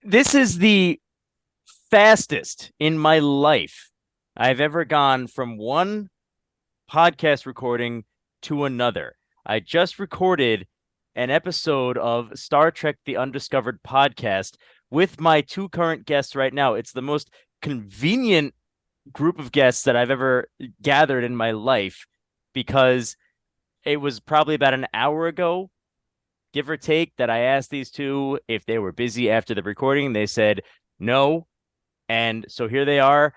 This is the fastest in my life I've ever gone from one podcast recording to another. I just recorded an episode of Star Trek The Undiscovered podcast with my two current guests right now. It's the most convenient group of guests that I've ever gathered in my life because it was probably about an hour ago, give or take, that I asked these two if they were busy after the recording. They said no. And so here they are.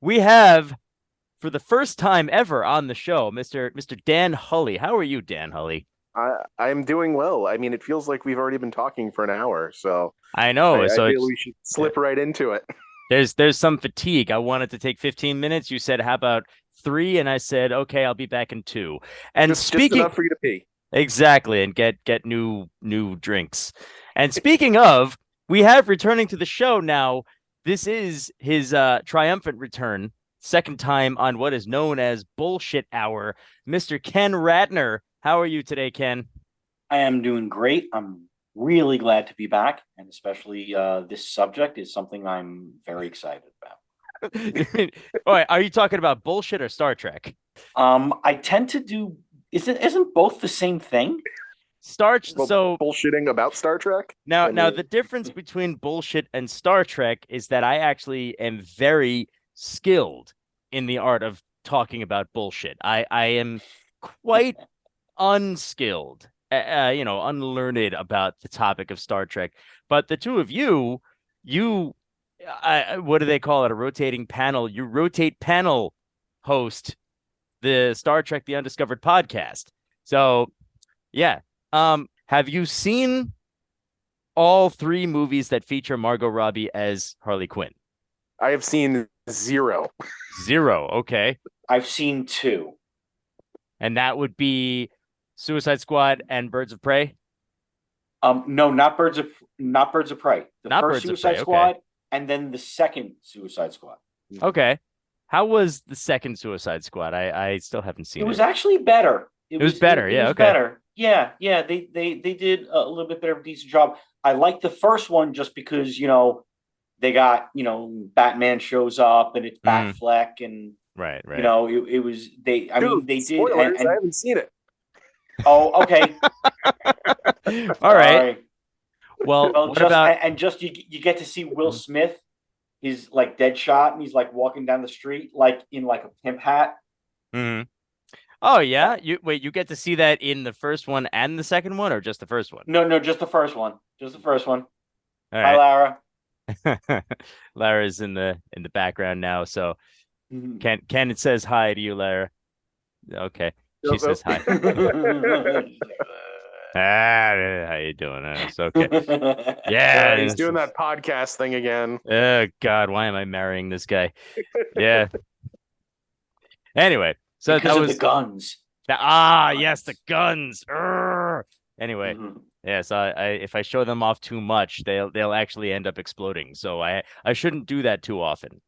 We have, for the first time ever on the show, Mr. Dan Hulley. How are you, Dan Hulley? I'm doing well. I mean, it feels like we've already been talking for an hour, so I I, know. I So feel we should slip right into it. there's some fatigue. I wanted to take 15 minutes. You said, how about 3? And I said, okay, I'll be back in 2. And Just speaking enough for you to pee. exactly, and get new drinks. And speaking of, we have returning to the show now. This is his triumphant return, second time on what is known as Bullshit Hour. Mr. Ken Radner. How are you today, Ken? I am doing great. I'm really glad to be back, and especially this subject is something I'm very excited about. All right, are you talking about bullshit or Star Trek? I tend to do. Isn't both the same thing? Well, So bullshitting about Star Trek. now the difference between bullshit and Star Trek is that I actually am very skilled in the art of talking about bullshit. I am quite unskilled, unlearned about the topic of Star Trek. But the two of you, what do they call it? A rotating panel. You rotate panel host the Star Trek The Undiscovered podcast. So, yeah. Have you seen all 3 movies that feature Margot Robbie as Harley Quinn? I have seen 0. 0. Okay. I've seen 2. And that would be Suicide Squad and Birds of Prey? No, not Birds of Prey. The Not first Birds of Suicide Prey, Squad, okay. and then the second Suicide Squad. Okay. How was the second Suicide Squad? I still haven't seen It it. was actually better. It was better, yeah, was okay. better. Yeah. They did a little bit better of a decent job. I liked the first one just because they got Batman shows up and it's Batfleck and Right. it was they. I mean they did. Spoilers. I haven't seen it. Oh, okay. All right. Well, what about you get to see Will Smith. He's like Deadshot, and he's like walking down the street like in like a pimp hat. Mhm. Oh yeah, you get to see that in the first one and the second one, or just the first one? No, just the first one. Just the first one. All Hi, right. Lara. Lara's in the background now, so Mhm. Ken it says hi to you, Lara. Okay, she says hi. How you doing? It's okay. Yeah, He's doing that podcast thing again. Oh God, why am I marrying this guy? Yeah. Anyway, so because that of was the guns. yes, the guns. Urgh. Anyway, Mhm. yeah. So I if I show them off too much, they'll actually end up exploding. So I shouldn't do that too often.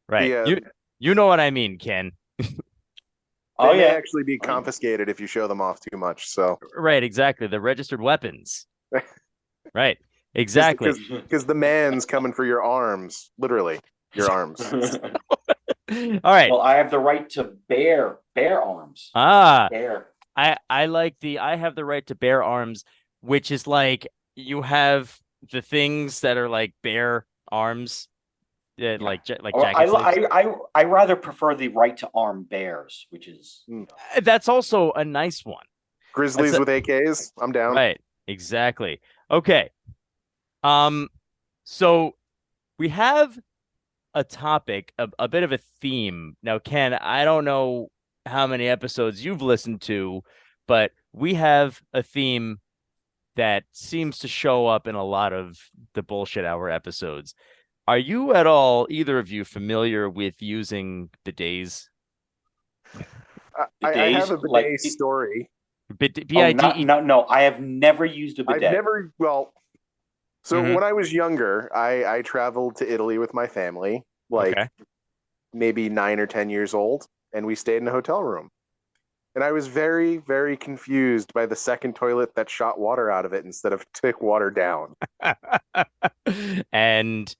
Right. Yeah. You know what I mean, Ken. They may actually be confiscated if you show them off too much. So Right, exactly. The registered weapons. Right. Exactly. Because the man's coming for your arms, literally your arms. All right. Well, I have the right to bear arms. Bear. I have the right to bear arms, which is like you have the things that are like bear arms, like jacket sleeves. I rather prefer the right to arm bears, which is That's also a nice one. Grizzlies with AKs. I'm down. Right. Exactly. Okay. So we have a topic, a bit of a theme. Now, Ken, I don't know how many episodes you've listened to, but we have a theme that seems to show up in a lot of the Bullshit Hour episodes. Are you at all, either of you, familiar with using bidets? I have a bidet story. B-I-D-E. No, I have never used a bidet. When I was younger, I traveled to Italy with my family, maybe 9 or 10 years old, and we stayed in a hotel room. And I was very, very confused by the second toilet that shot water out of it instead of took water down. And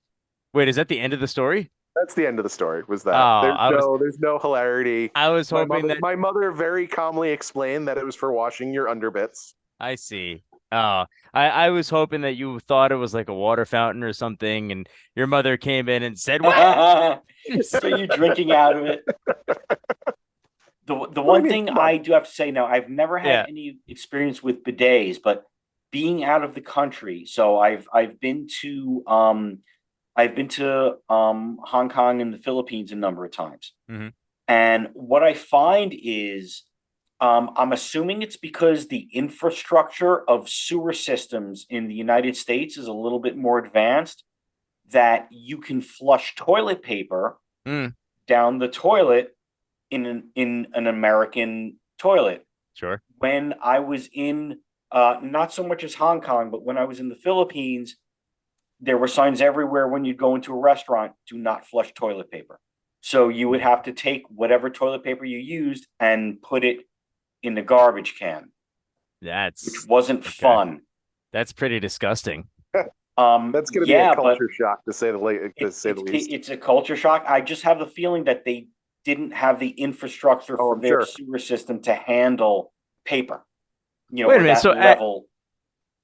wait, is that the end of the story? That's the end of the story. Was Oh, that there's no hilarity. I was hoping that My mother very calmly explained that it was for washing your underbits. I see. Oh, I was hoping that you thought it was like a water fountain or something, and your mother came in and said, "What?" So you're drinking out of it. The one thing I do have to say now, I've never had any experience with bidets, but being out of the country, so I've been to Hong Kong and the Philippines a number of times. Mm-hmm. And what I find is I'm assuming it's because the infrastructure of sewer systems in the United States is a little bit more advanced, that you can flush toilet paper down the toilet in an American toilet. Sure. When I was in not so much as Hong Kong, but when I was in the Philippines, there were signs everywhere when you'd go into a restaurant, do not flush toilet paper. So you would have to take whatever toilet paper you used and put it in the garbage can. Which wasn't fun. That's pretty disgusting. That's going to be a culture shock, to say the least. It's a culture shock. I just have the feeling that they didn't have the infrastructure for their sewer system to handle paper. You know, wait a minute. So level.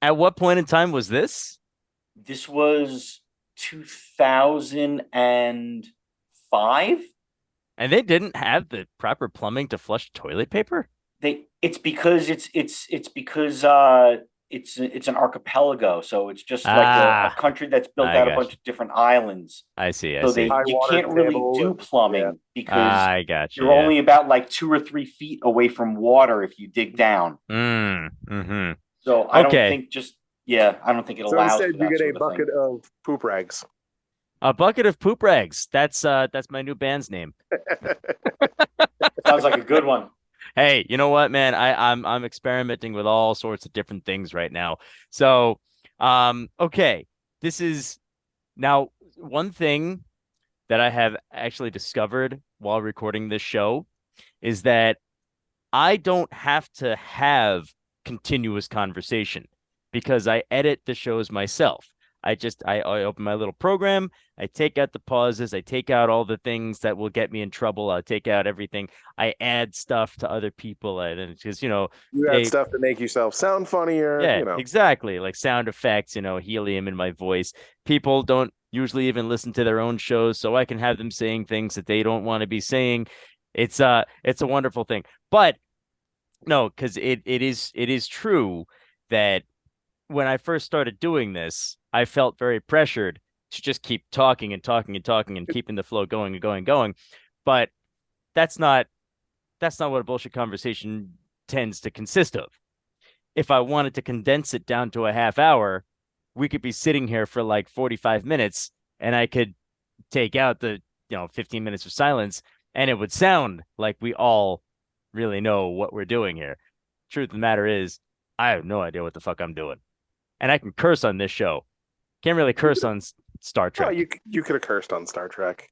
At what point in time was this? This was 2005. And they didn't have the proper plumbing to flush toilet paper? It's because it's an archipelago, so it's just like a country that's built out a bunch of different islands. I see. So you can't really do plumbing because you're you. only about like 2 or 3 feet away from water if you dig down. Mm-hmm. So I don't think I don't think it allows. So instead, you get a bucket of poop rags. A bucket of poop rags. That's my new band's name. Sounds like a good one. Hey, you know what, man? I'm experimenting with all sorts of different things right now. So, okay, this is now one thing that I have actually discovered while recording this show is that I don't have to have continuous conversation because I edit the shows myself. I open my little program. I take out the pauses. I take out all the things that will get me in trouble. I take out everything. I add stuff to other people. And because, you add stuff to make yourself sound funnier. Yeah, exactly. Like sound effects, helium in my voice. People don't usually even listen to their own shows, so I can have them saying things that they don't want to be saying. It's a wonderful thing. But no, because it is true that when I first started doing this, I felt very pressured to just keep talking and talking and talking and keeping the flow going and going and going. But that's not what a bullshit conversation tends to consist of. If I wanted to condense it down to a half hour, we could be sitting here for like 45 minutes and I could take out the 15 minutes of silence and it would sound like we all really know what we're doing here. Truth of the matter is, I have no idea what the fuck I'm doing. And I can curse on this show. Can't really curse on Star Trek. Oh, you could have cursed on Star Trek.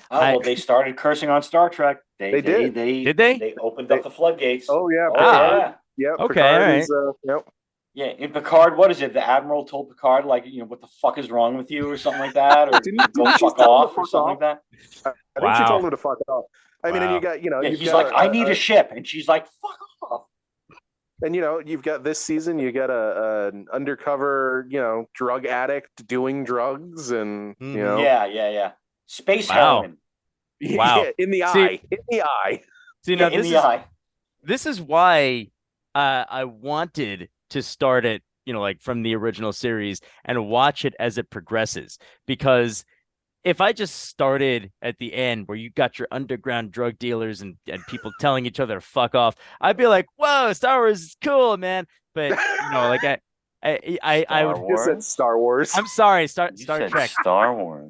Oh, well, they started cursing on Star Trek. They did. Did they? They opened up the floodgates. Oh, yeah. Yeah. Yep. Okay, Picard all right. is, yep. Yeah, in Picard, what is it? The Admiral told Picard, like, what the fuck is wrong with you or something like that? Or didn't go fuck off or something like that? I think she told him to fuck off. I mean, and you got, he's like, I need a ship. And she's like, fuck off. And, you've got this season, you got an undercover, drug addict doing drugs and, Yeah. Space heroin. Wow. Yeah, in the eye. See, now in the eye. This is why I wanted to start it, like from the original series and watch it as it progresses. Because if I just started at the end where you got your underground drug dealers and people telling each other to fuck off, I'd be like, whoa, Star Wars is cool, man. But like I would just said Star Wars. I'm sorry, Star Trek. Star Wars.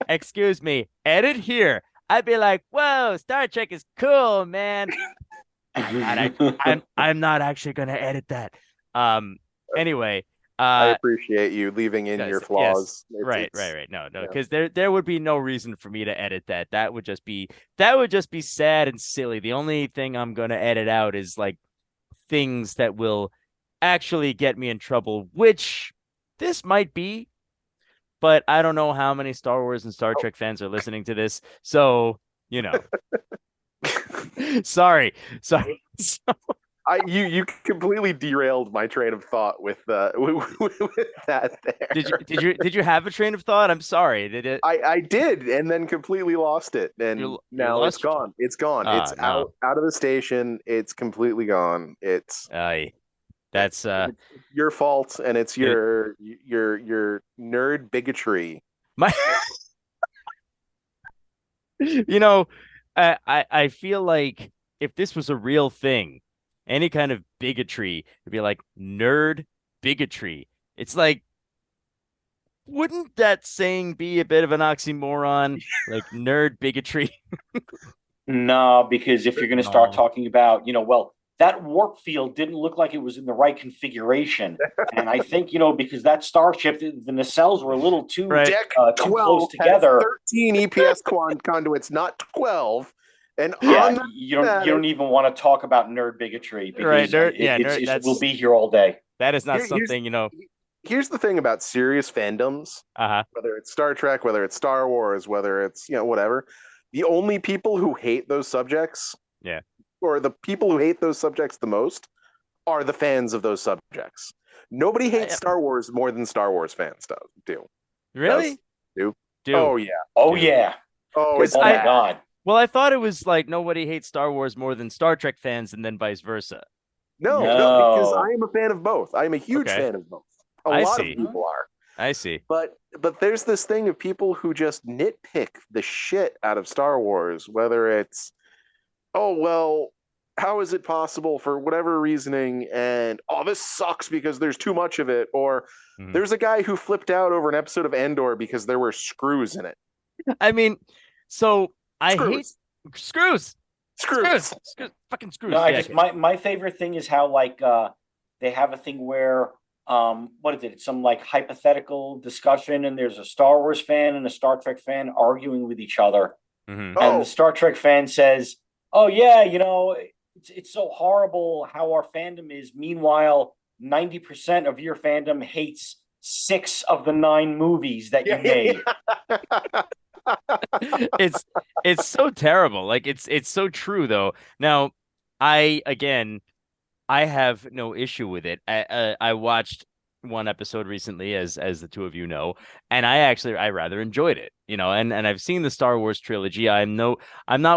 Excuse me. Edit here. I'd be like, whoa, Star Trek is cool, man. I'm not actually gonna edit that. Anyway, I Uh, appreciate you leaving in your yes, flaws. right, It's right, right. No, no, yeah. because there would be no reason for me to edit that. That would just be sad and silly. The only thing I'm gonna edit out is like things that will actually get me in trouble, which this might be, but I don't know how many Star Wars and Star Oh, Trek fans are listening to this. So, sorry. Sorry. you completely derailed my train of thought with with that Did you there. did you did you have a train of thought? I'm sorry. Did it I did, and then completely lost it, and you now it's lost? gone. It's gone. It's No. out of the station. It's completely gone. That's It's your fault, and it's it, your nerd bigotry. my you know, I feel like if this was a real thing, any kind of bigotry would be like nerd bigotry. It's like, wouldn't that saying be a bit of an oxymoron? Like nerd bigotry? No, because if you're going to start No. talking about, well, that warp field didn't look like it was in the right configuration. And I think, because that starship, the nacelles were a little too Right. Deck too 12 close together. 13 EPS conduits, not 12. And Yeah, on you don't even want to talk about nerd bigotry Right. because Nerd. Yeah. Nerd. we'll be here all day. That is not here, something, here's the thing about serious fandoms, uh-huh. whether it's Star Trek, whether it's Star Wars, whether it's whatever. The only people who hate those subjects, Yeah. or the people who hate those subjects the most, are the fans of those subjects. Nobody hates Star Wars more than Star Wars fans do. Really? Do. Do. Oh yeah. Oh, Do. yeah. Oh, it's Oh, my bad. God. Well, I thought it was like nobody hates Star Wars more than Star Trek fans, and then vice versa. No, because I No. am a fan of both. I am a huge Okay. fan of both. A I lot of see. people are. I see. But there's this thing of people who just nitpick the shit out of Star Wars, whether it's, oh well, how is it possible for whatever reasoning, and oh, this sucks because there's too much of it, or Mhm. there's a guy who flipped out over an episode of Andor because there were screws in it. I mean, so I hate Screws. screws, fucking screws. No, I Yeah, just my favorite thing is how like they have a thing where what is it? It's some like hypothetical discussion and there's a Star Wars fan and a Star Trek fan arguing with each other. Mhm. And Oh, the Star Trek fan says, "Oh yeah, it's so horrible how our fandom is. Meanwhile, 90% of your fandom hates 6 of the 9 movies that you made." it's it's so terrible. Like it's so true though. Now, I have no issue with it. I watched one episode recently, as the two of you know, and I rather enjoyed it. And I've seen the Star Wars trilogy. I'm not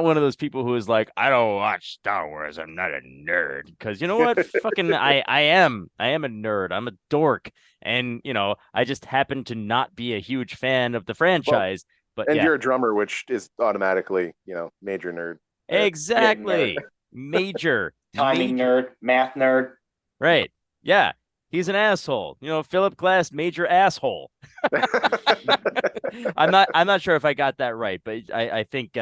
one of those people who is like, I don't watch Star Wars. I'm not a nerd. Because you know what? Fucking I am a nerd. I'm a dork. And I just happen to not be a huge fan of the well, franchise. But and yeah, you're a drummer, which is automatically, major nerd. There. Yeah, nerd. exactly. Major, Timing major. nerd, math nerd. Right. Yeah. He's an asshole. Philip Glass, major asshole. I'm not sure if I got that right, but I think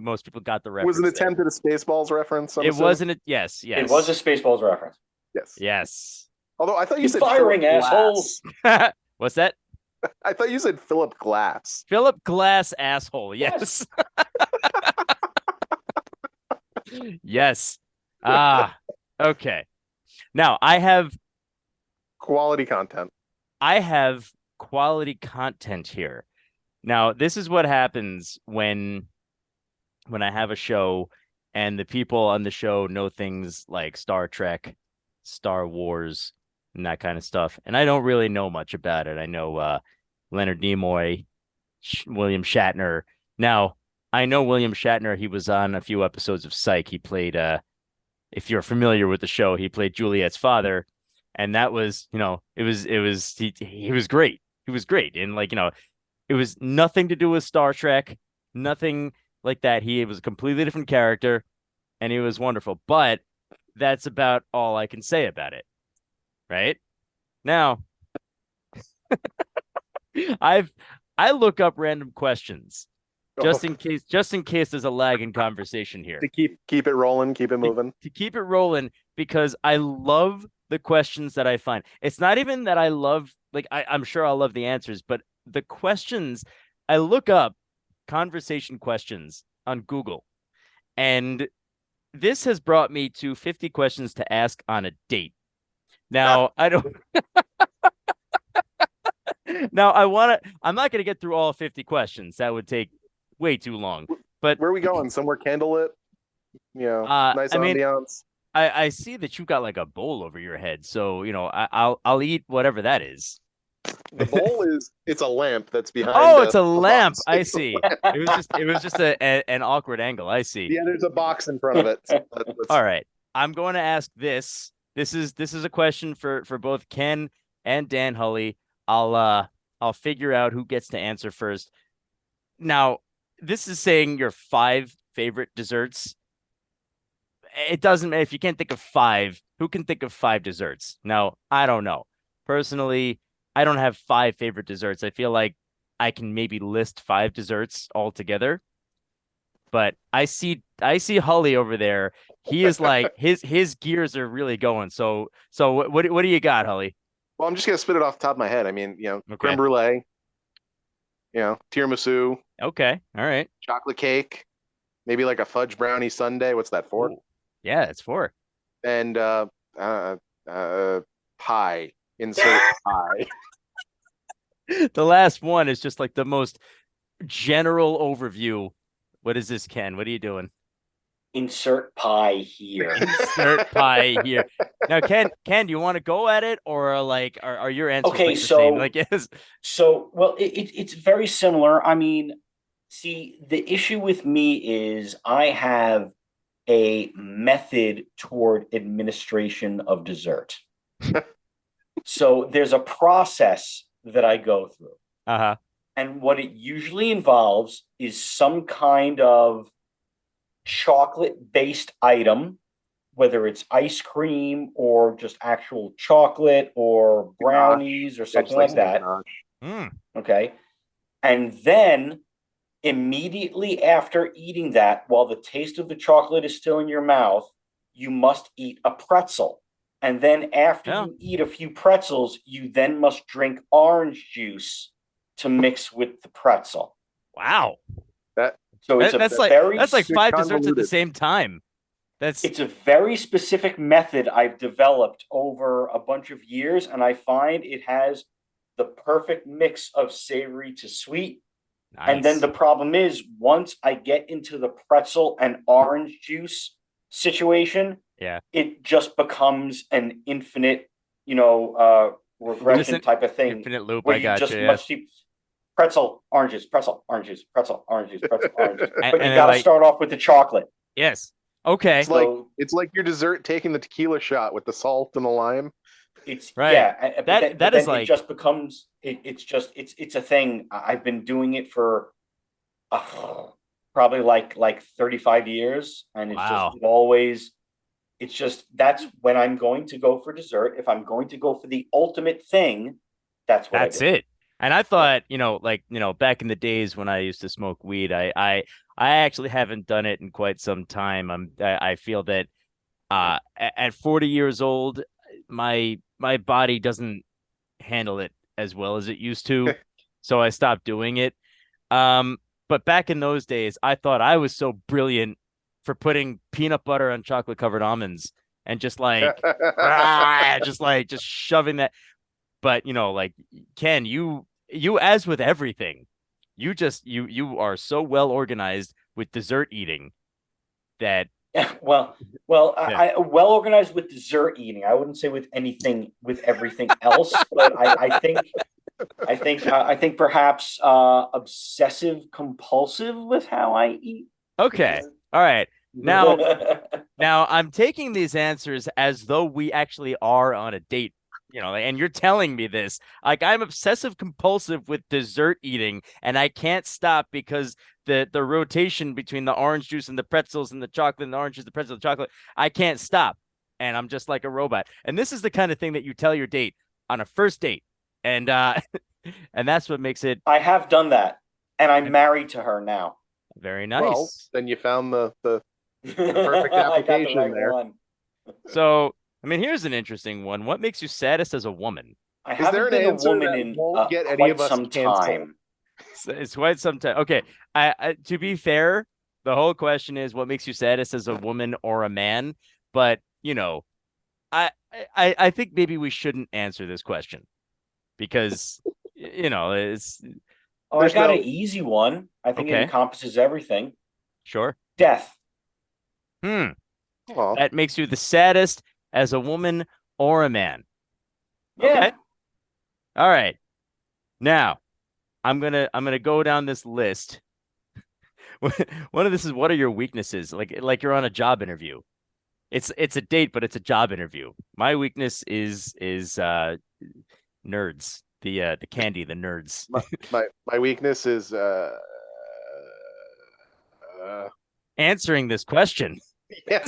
most people got the Was an reference there. attempt at a Spaceballs reference. I'm It assuming? wasn't it. Yes, yes. It was a Spaceballs reference. Yes. Yes. Although I thought you Keep said firing, Philip assholes. Glass. What's that? I thought you said Philip Glass. Philip Glass asshole. Yes. Yes. Okay. Now Quality content. I have quality content here. Now, this is what happens when I have a show and the people on the show know things like Star Trek, Star Wars, and that kind of stuff. And I don't really know much about it. I know Leonard Nimoy, William Shatner. Now, I know William Shatner. He was on a few episodes of Psych. He played, if you're familiar with the show, he played Juliet's father. And that was, he was great. He was great. And it was nothing to do with Star Trek, nothing like that. He was a completely different character and he was wonderful. But that's about all I can say about it. Right? Now, I look up random questions just in case there's a lag in conversation here. To keep it rolling, keep it moving. To keep it rolling because I love the questions that I find. It's not even that I love, like, I'm sure I'll love the answers, but the questions, I look up conversation questions on Google, and this has brought me to 50 questions to ask on a date. Now, I don't, now I'm not going to get through all 50 questions. That would take way too long. But Where are we going? Somewhere candlelit? Nice I mean, ambiance. I see that you got like a bowl over your head, so I'll eat whatever that is. The bowl it's a lamp that's behind Oh, it's a a lamp. box. I see. It was just an awkward angle. I see. Yeah, there's a box in front of it. So All right. I'm going to ask this. This is a question for both Ken and Dan Hulley. I'll figure out who gets to answer first. Now, this is saying your 5 favorite desserts. It doesn't matter if you can't think of 5. Who can think of 5 desserts? Now, I don't know. Personally, I don't have 5 favorite desserts. I feel like I can maybe list 5 desserts altogether. But I see Hulley over there. He is like his gears are really going. So what do you got, Hulley? Well, I'm just gonna spit it off the top of my head. I mean, Okay. creme brulee, tiramisu, Okay. All right. chocolate cake, maybe like a fudge brownie sundae. What's that for? Ooh. Yeah, it's 4. And pie. Insert pie. The last one is just like the most general overview. What is this, Ken? What are you doing? Insert pie here. Insert pie here. Now, Ken, do you want to go at it, or like are your answers Okay, like the so same? Like, yes. So, well, it's very similar. I mean, see, the issue with me is I have a method toward administration of dessert. So there's a process that I go through. Uh-huh. And what it usually involves is some kind of chocolate-based item, whether it's ice cream or just actual chocolate or brownies or something like that. Okay. And then immediately after eating that, while the taste of the chocolate is still in your mouth, you must eat a pretzel. And then after you eat a few pretzels, you then must drink orange juice to mix with the pretzel. Wow. That's like 5 desserts at the same time. It's a very specific method I've developed over a bunch of years, and I find it has the perfect mix of savory to sweet. Nice. And then the problem is, once I get into the pretzel and orange juice situation, it just becomes an infinite, regression type of thing. Infinite loop. Where I got you. Must keep pretzel, oranges, pretzel, oranges, pretzel, oranges, pretzel, oranges. But you and got to start off with the chocolate. Yes. Okay. It's like your dessert taking the tequila shot with the salt and the lime. It's right. Yeah. That is like it just becomes it's a thing. I've been doing it for probably like 35 years, and it's just always. It's just that's when I'm going to go for dessert. If I'm going to go for the ultimate thing, that's what. That's it. And I thought, back in the days when I used to smoke weed, I actually haven't done it in quite some time. I feel that at 40 years old, my body doesn't handle it as well as it used to, so I stopped doing it. But back in those days, I thought I was so brilliant for putting peanut butter on chocolate covered almonds and just like just shoving that. But like Ken, you as with everything, you are so well organized with dessert eating that well, I well organized with dessert eating. I wouldn't say with everything else, but I think perhaps obsessive compulsive with how I eat. Okay. All right. Now I'm taking these answers as though we actually are on a date, and you're telling me this. Like, I'm obsessive compulsive with dessert eating, and I can't stop because the rotation between the orange juice and the pretzels and the chocolate and the orange juice, the pretzel, the chocolate, I can't stop. And I'm just like a robot. And this is the kind of thing that you tell your date on a first date. And and that's what makes it. I have done that, and I'm married to her now. Very nice. Well, then you found the perfect application there. One. So I mean, here's an interesting one. What makes you saddest as a woman? I Is there haven't an been a answer woman that in won't get any quite of us some canceled? time. It's quite some time. Okay, to be fair, the whole question is what makes you saddest as a woman or a man. But I think maybe we shouldn't answer this question because it's Oh, I There's got no. an easy one. I think it okay. encompasses everything. Sure. Death. Hmm. Aw. That makes you the saddest as a woman or a man. Okay. Yeah. All right. Now I'm gonna go down this list. One of this is what are your weaknesses? Like you're on a job interview. It's a date, but it's a job interview. My weakness is nerds. The candy, the nerds. My weakness is Answering this question. yeah.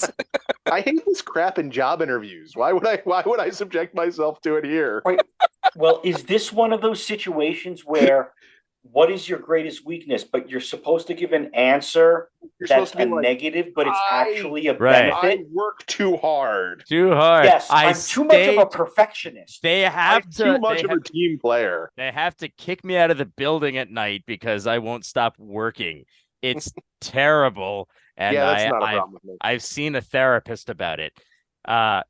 I hate this crap in job interviews. Why would I subject myself to it here? Right. Well, is this one of those situations where what is your greatest weakness, but you're supposed to give an answer You're that's supposed to be a like, negative, but it's I actually a Right. I benefit? work too hard. Too hard. Yes, I I'm too much of a stayed. perfectionist. They I'm have too to. much of a team player. They have to kick me out of the building at night because I won't stop working. It's terrible, and Yeah, that's not a problem with me. I've seen a therapist about it. Uh,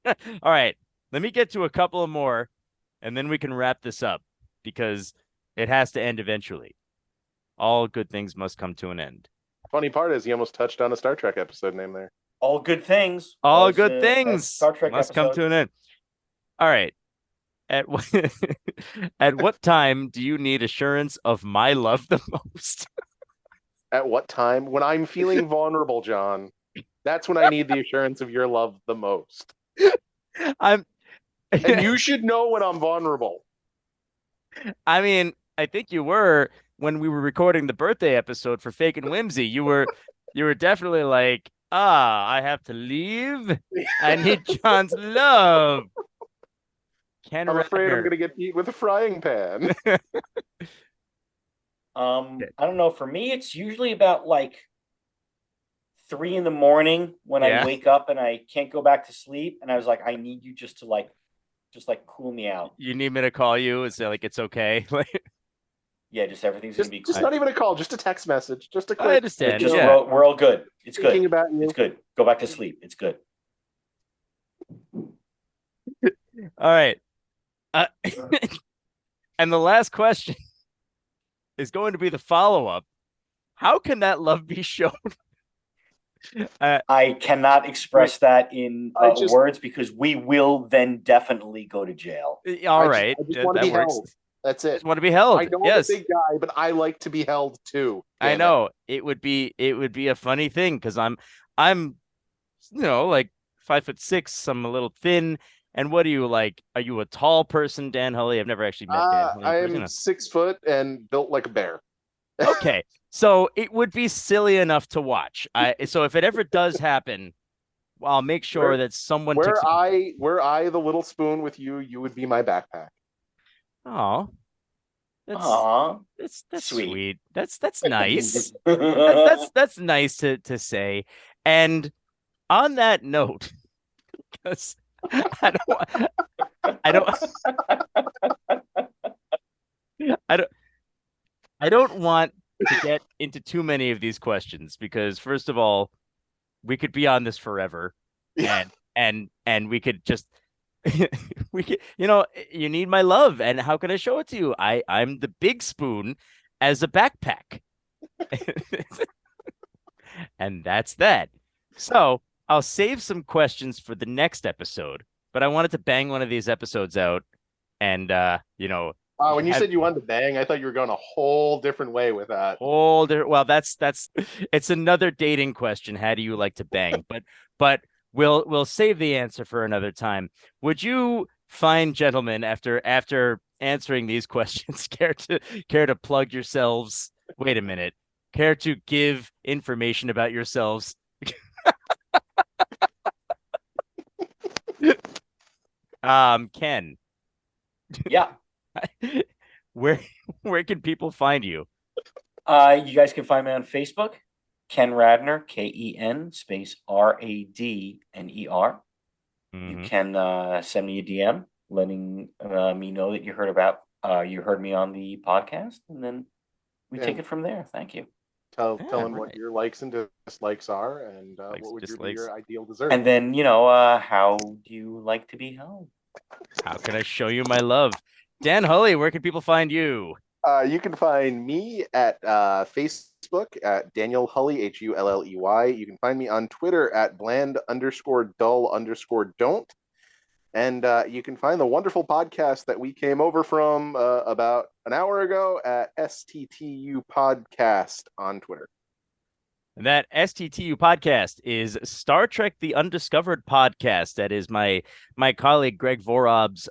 all right, let me get to a couple of more, and then we can wrap this up because it has to end eventually. All good things must come to an end. Funny part is he almost touched on a Star Trek episode name there. All good things. All Was, good that things Star Trek must come episode. to an end. All right. At what at what time do you need assurance of my love the most? At what time? When I'm feeling vulnerable, John. That's when I need the assurance of your love the most. I'm And you should know when I'm vulnerable. I mean, I think you were when we were recording the birthday episode for Fake and Whimsy. You were definitely like, I have to leave. I need John's love. Ken I'm afraid I'm Radner. going to get beat with a frying pan. I don't know. For me, it's usually about like 3 a.m. when I Yeah. wake up and I can't go back to sleep. And I was like, I need you just to cool me out. You need me to call you and say like it's okay. Yeah, just everything's gonna be Just cool. not even a call, just a text message, just a quick. I understand. Just Yeah. we're all good. It's Thinking good. about you. It's good. Go back to sleep. It's good. All right. And the last question is going to be the follow-up. How can that love be shown? I cannot express that in words because we will then definitely go to jail. All right. I just want to be works. held. That's it. Just want to be held. I know Yes. I'm a big guy, but I like to be held too. I Damn know. It would be a funny thing because I'm like 5'6". I'm a little thin. And what are you like? Are you a tall person, Dan Hulley? I've never actually met Dan Hulley in person. I'm 6 foot and built like a bear. Okay. So it would be silly enough to watch. So if it ever does happen, I'll make sure that someone takes. Were I the little spoon with you, you would be my backpack. Oh, Aww. that's Sweet. sweet. That's nice. that's nice to say. And on that note, because I don't I don't I don't want to get into too many of these questions because first of all, we could be on this forever. Yeah. And we could just we could you need my love and how can I show it to you? I'm the big spoon as a backpack. And that's that. So I'll save some questions for the next episode, but I wanted to bang one of these episodes out and When you said you wanted to bang, I thought you were going a whole different way with that. Well, that's it's another dating question. How do you like to bang? But we'll save the answer for another time. Would you fine gentlemen after answering these questions care to plug yourselves? Wait a minute. Care to give information about yourselves? Ken. Yeah. Where can people find you? You guys can find me on Facebook Ken Radner, Ken space Radner. You can send me a DM letting me know that you heard me on the podcast, and then we take it from there. Thank you. Tell him what your likes and dislikes are, and what would be your ideal dessert. And then, how do you like to be held? How can I show you my love? Dan Hulley, where can people find you? You can find me at Facebook at Daniel Hulley, Hulley. You can find me on Twitter at bland_dull_don't. And you can find the wonderful podcast that we came over from about an hour ago at STTU Podcast on Twitter. And that STTU podcast is Star Trek The Undiscovered Podcast. That is my colleague Greg Vorob's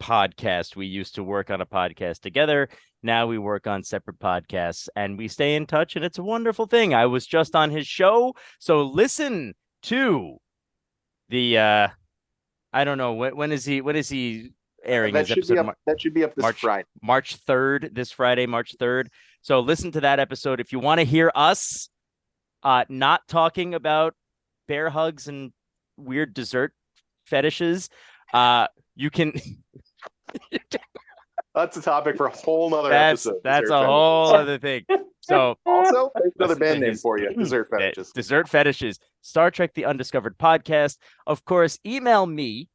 podcast. We used to work on a podcast together. Now we work on separate podcasts and we stay in touch, and it's a wonderful thing. I was just on his show, so listen to the I don't know when is he airing his episode? That should be up this Friday. March 3rd, this Friday, March 3rd. So listen to that episode if you want to hear us not talking about bear hugs and weird dessert fetishes. You can That's a topic for a whole nother episode. That's a whole other thing. So also, there's another band name for you. Dessert fetishes. Dessert fetishes. Star Trek The Undiscovered Podcast. Of course, email me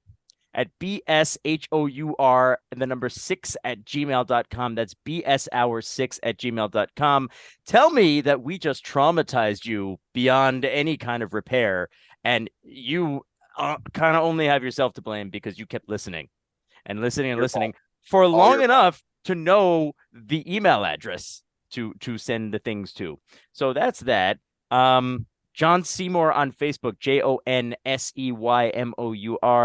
at bshour and the number 6 at gmail.com. That's bshour6 at gmail.com. Tell me that we just traumatized you beyond any kind of repair, and you kind of only have yourself to blame because you kept listening and listening and listening for long enough to know the email address to send the things to. So that's that. John Seymour on Facebook, JONSEYMOUR.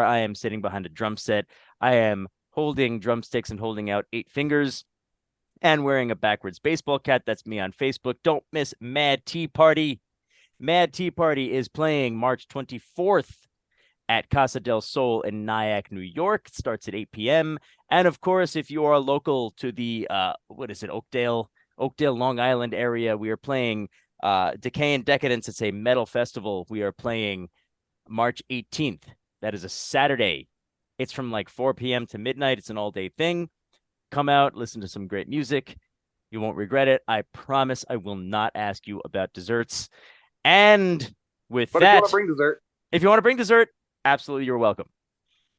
I am sitting behind a drum set. I am holding drumsticks and holding out 8 fingers and wearing a backwards baseball cap. That's me on Facebook. Don't miss Mad Tea Party. Mad Tea Party is playing March 24th at Casa del Sol in Nyack, New York. It starts at 8 p.m. And of course, if you are local to the, Oakdale, Long Island area, we are playing Decay and Decadence. It's a metal festival. We are playing March 18th. That is a Saturday. It's from like 4 p.m. to midnight. It's an all-day thing. Come out, listen to some great music. You won't regret it. I promise I will not ask you about desserts. And with that, if you want to bring dessert, absolutely, you're welcome.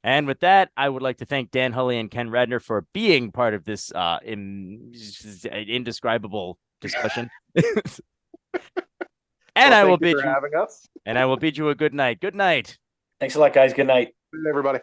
And with that, I would like to thank Dan Hulley and Ken Radner for being part of this indescribable discussion. And I will bid you having us. And I will bid you a good night. Good night. Thanks a lot, guys. Good night. Good night, everybody.